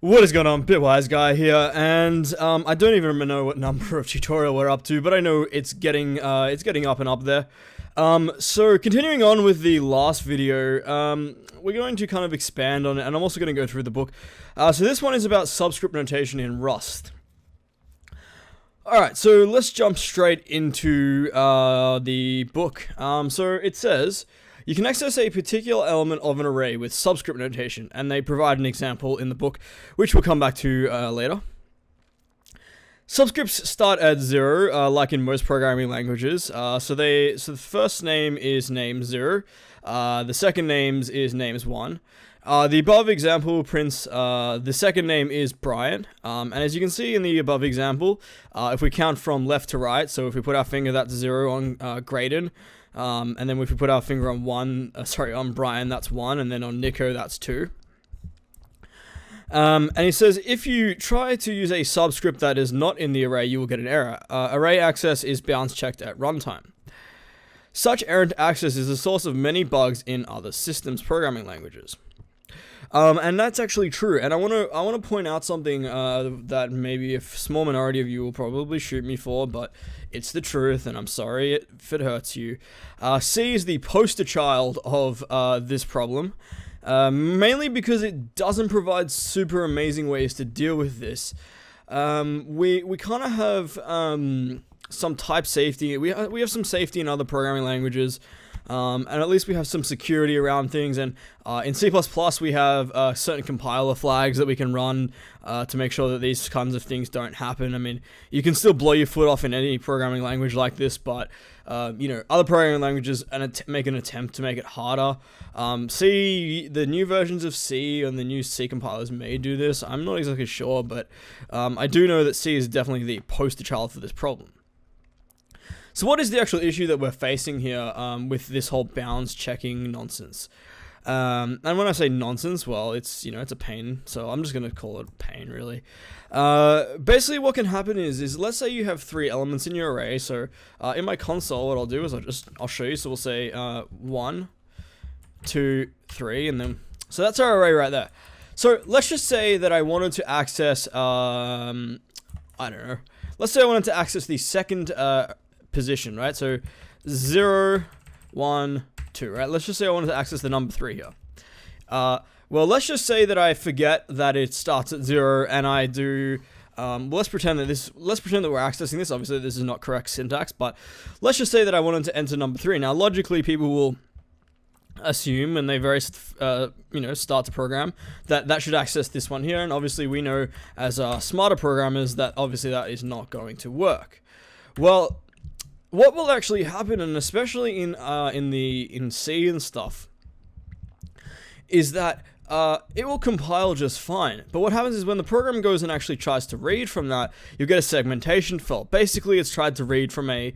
What is going on? Bitwise guy here, and I don't even know what number of tutorial we're up to, but I know it's getting up and up there. So continuing on with the last video, we're going to kind of expand on it, and I'm also going to go through the book. So this one is about subscript notation in Rust. Alright, so let's jump straight into the book. So it says, you can access a particular element of an array with subscript notation, and they provide an example in the book, which we'll come back to later. Subscripts start at 0, like in most programming languages. So the first name is name 0, the second name is names 1. The above example prints the second name is Brian, and as you can see in the above example, if we count from left to right, so if we put our finger, that's 0 on Graydon, and then if we put our finger on on Brian, that's 1, and then on Nico, that's 2. And he says, if you try to use a subscript that is not in the array, you will get an error. Array access is bounce checked at runtime. Such errant access is the source of many bugs in other systems programming languages. And that's actually true, and I want to point out something that maybe a small minority of you will probably shoot me for, but it's the truth, and I'm sorry if it hurts you. C is the poster child of this problem, mainly because it doesn't provide super amazing ways to deal with this. We kind of have some type safety. We have some safety in other programming languages. And at least we have some security around things, and in C++ we have certain compiler flags that we can run to make sure that these kinds of things don't happen. I mean, you can still blow your foot off in any programming language like this, but other programming languages make an attempt to make it harder. The new versions of C and the new C compilers may do this. I'm not exactly sure, but I do know that C is definitely the poster child for this problem. So what is the actual issue that we're facing here with this whole bounds checking nonsense? And when I say nonsense, well, it's a pain, so I'm just going to call it pain, really. Basically what can happen is let's say you have 3 elements in your array. So in my console, what I'll do is I'll show you. So we'll say 1, 2, 3, and then, so that's our array right there. So let's just say that I wanted to access, I don't know, let's say I wanted to access the second position, right? So 0, 1, 2, right? Let's just say I wanted to access the number 3 here. Well, let's just say that I forget that it starts at 0, and I do. Let's pretend that we're accessing this. Obviously, this is not correct syntax, but let's just say that I wanted to enter number 3. Now, logically, people will assume when they start to program that should access this one here, and obviously we know as smarter programmers that obviously that is not going to work. Well, what will actually happen, and especially in C and stuff, is that it will compile just fine. But what happens is when the program goes and actually tries to read from that, you get a segmentation fault. Basically, it's tried to read from a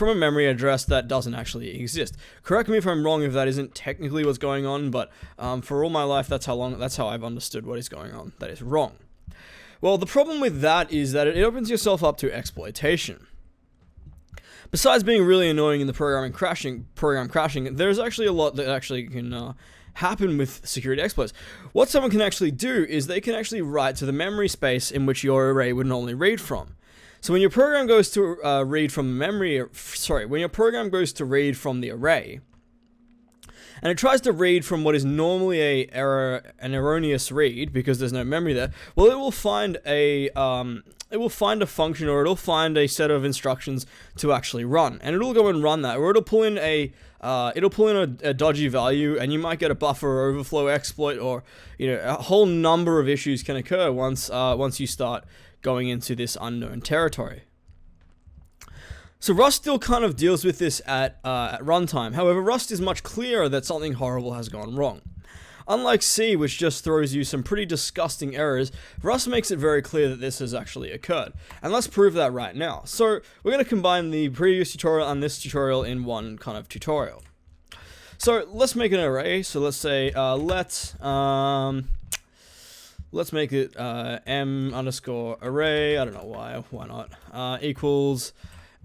memory address that doesn't actually exist. Correct me if I'm wrong if that isn't technically what's going on, but for all my life, that's how I've understood what is going on. That is wrong. Well, the problem with that is that it opens yourself up to exploitation. Besides being really annoying in the program crashing, there's actually a lot that actually can happen with security exploits. What someone can actually do is they can actually write to the memory space in which your array would normally read from. So when your program goes to read from when your program goes to read from the array, and it tries to read from what is normally an erroneous read because there's no memory there, well, it will find a function, or it'll find a set of instructions to actually run, and it'll go and run that, or it'll pull in a dodgy value, and you might get a buffer overflow exploit, or a whole number of issues can occur once you start going into this unknown territory. So Rust still kind of deals with this at runtime. However, Rust is much clearer that something horrible has gone wrong. Unlike C, which just throws you some pretty disgusting errors, Rust makes it very clear that this has actually occurred. And let's prove that right now. So we're going to combine the previous tutorial and this tutorial in one kind of tutorial. So let's make an array. So let's say let's make it m_array. I don't know why not. Equals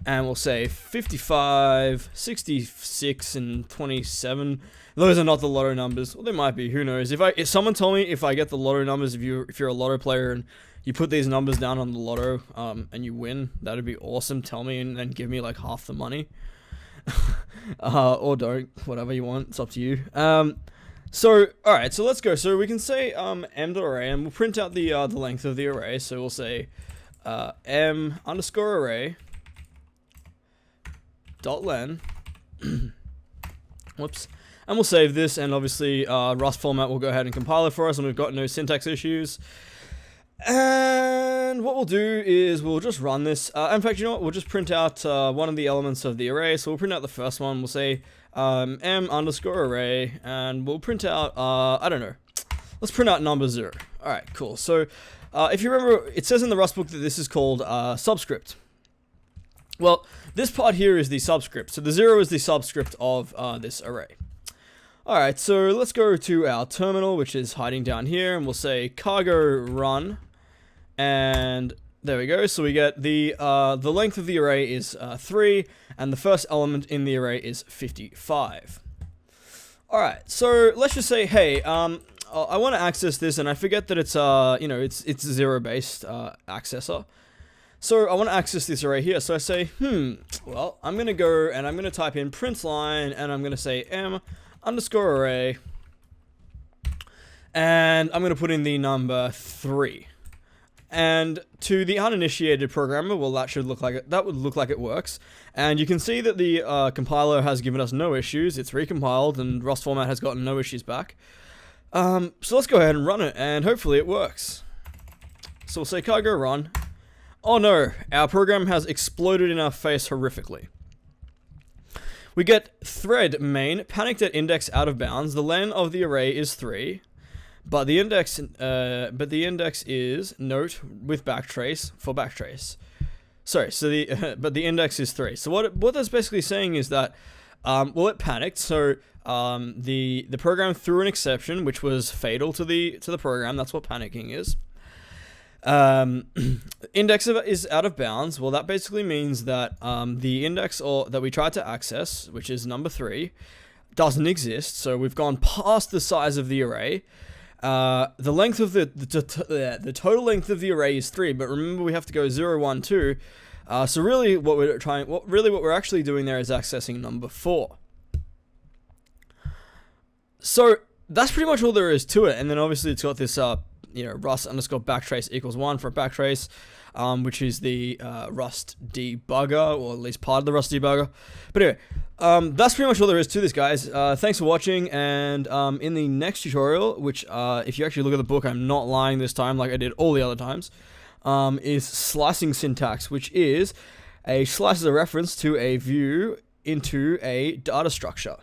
and we'll say 55, 66, and 27. Those are not the lotto numbers. Well, they might be. Who knows? If someone told me if I get the lotto numbers, if you're a lotto player and you put these numbers down on the lotto, and you win, that'd be awesome. Tell me and then give me like half the money, or don't. Whatever you want. It's up to you. So all right. So let's go. So we can say m.array, and we'll print out the length of the array. So we'll say m_array .len. Whoops. And we'll save this, and obviously Rust format will go ahead and compile it for us, and we've got no syntax issues. And what we'll do is we'll just run this. In fact, you know what? We'll just print out one of the elements of the array. So we'll print out the first one. We'll say m_array, and we'll print out, I don't know. Let's print out number 0. All right, cool. So if you remember, it says in the Rust book that this is called subscript. Well, this part here is the subscript. So the 0 is the subscript of this array. Alright, so let's go to our terminal, which is hiding down here, and we'll say cargo run. And there we go. So we get the length of the array is 3, and the first element in the array is 55. Alright, so let's just say, hey, I want to access this, and I forget that it's it's a 0-based accessor. So I want to access this array here. So I say, well, I'm going to go and I'm going to type in print line, and I'm going to say m_array, and I'm going to put in the number 3. And to the uninitiated programmer, well, that would look like it works. And you can see that the compiler has given us no issues. It's recompiled, and Rust format has gotten no issues back. So let's go ahead and run it, and hopefully it works. So we'll say cargo run. Oh no, our program has exploded in our face horrifically. We get thread main panicked at index out of bounds. The len of the array is 3, but the index is note with backtrace for backtrace. Sorry, so but the index is 3. So what that's basically saying is that well, it panicked. So the program threw an exception which was fatal to the program. That's what panicking is. Index is out of bounds. Well, that basically means that the index that we tried to access, which is number 3, doesn't exist. So we've gone past the size of the array. The length of the total length of the array is 3, but remember we have to go 0, 1, 2. So really, what we're actually doing there is accessing number 4. So that's pretty much all there is to it. And then obviously it's got this Rust_backtrace equals 1 for backtrace, which is the Rust debugger, or at least part of the Rust debugger. But anyway, that's pretty much all there is to this, guys. Thanks for watching, and in the next tutorial, which if you actually look at the book, I'm not lying this time like I did all the other times, is slicing syntax, which is a slice is a reference to a view into a data structure.